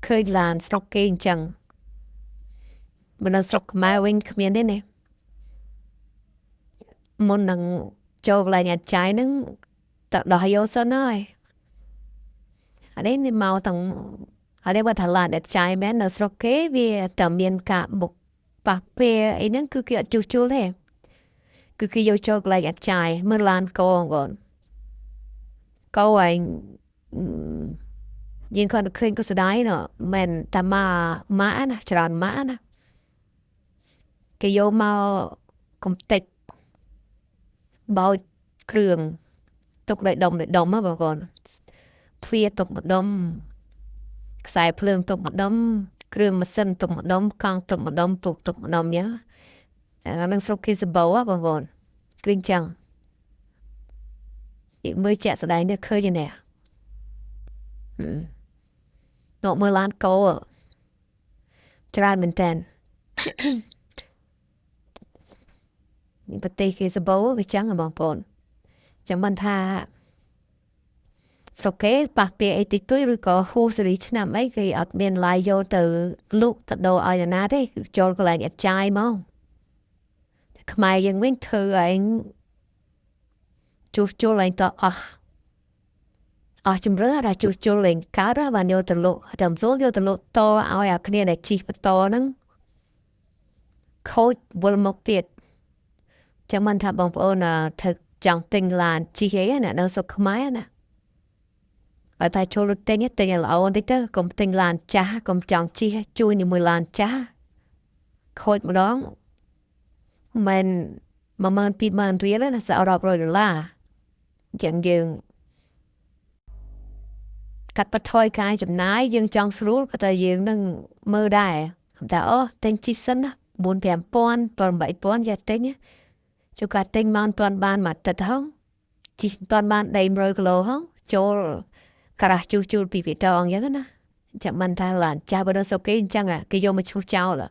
ឃើញឡានស្រុកគេអញ្ចឹងបើនៅស្រុកខ្មែរវិញគ្មានទេណាមុននឹងចូលកន្លែងអាចចាយហ្នឹងតដោះយកសិនហើយអានេះមកទាំងអានេះបើថាឡានអាចចាយមែននៅស្រុកគេវាតែមានការបុកប៉ះពេលអីហ្នឹងគឺគេអត់ជួសជុលទេគឺគេយកចូលកន្លែងអាចចាយមើលឡានកូនកូឯងយើងគាត់ឃើញក៏ស្ដាយណមែនតាម៉ាណាច្រើនម៉ាណាគេយកមកកំតិចបោចគ្រឿងទុកដោយដុំហ៎បងប្អូនទ្វាទុកម្ដុំខ្សែភ្លើងទុកម្ដុំគ្រឿងម៉ាស៊ីនទុកម្ដុំកង់ទុកម្ដុំពុកទុកម្ដុំញ៉ាអានឹងស្រុកគេសម្បូរបងប្អូនគឺអញ្ចឹងមើលជាក់ស្ដែងនេះឃើញទេនោះមើលឡានកោច្រើនមែនតើប្រទេសគេសម្បូរវាចឹងបងប្អូនចាំមិនថាស្រុកគេប៉ះពាល់អីតិចតួចឬក៏ហួសសេរីឆ្នាំអីគេអត់មានឡាយយកទៅលក់ទៅដូរឲ្យណាទេគឺចូលកន្លែងអត់ចាយមកខ្មែរយើងវិញធ្វើឯងជួសជុលឯងតអស់ជំរឿអត់ជួសជុលឯងកើតបានយកទៅលក់តែមិនសូលយកទៅលក់តឲ្យអាគ្នាដែលជីបតហ្នឹងខូចវល់មកទៀតចាំមិនថាបងប្អូនធ្វើចង់ទិញឡានជីអីណានៅស្រុកខ្មែរណាឲ្យតែចូលទិញឲ្យល្អបន្តិចទៅកុំទិញឡានចាស់កុំចង់ជីជួយជាមួយឡានចាស់ខូចម្ដងមិន120,000រៀលណាសរុប$100អញ្ចឹងយើងកាត់បន្ថយការចំណាយយើងចង់ស្រួលក៏តែយើងនឹងមើលដែរតែអូទិញជីសិនណា4,000 5,000 8,000យ៉ាទិញជួកាទិញមកមិនទាន់បានមកទឹកហងជីមិនទាន់បានដី100គីឡូហងចូលការ៉ាស់ជួសជុលពីពីតងយ៉ាងណាចាំមិនថាឡានចាស់បើដល់សុកគេអញ្ចឹងគេយកមកឈូសចោល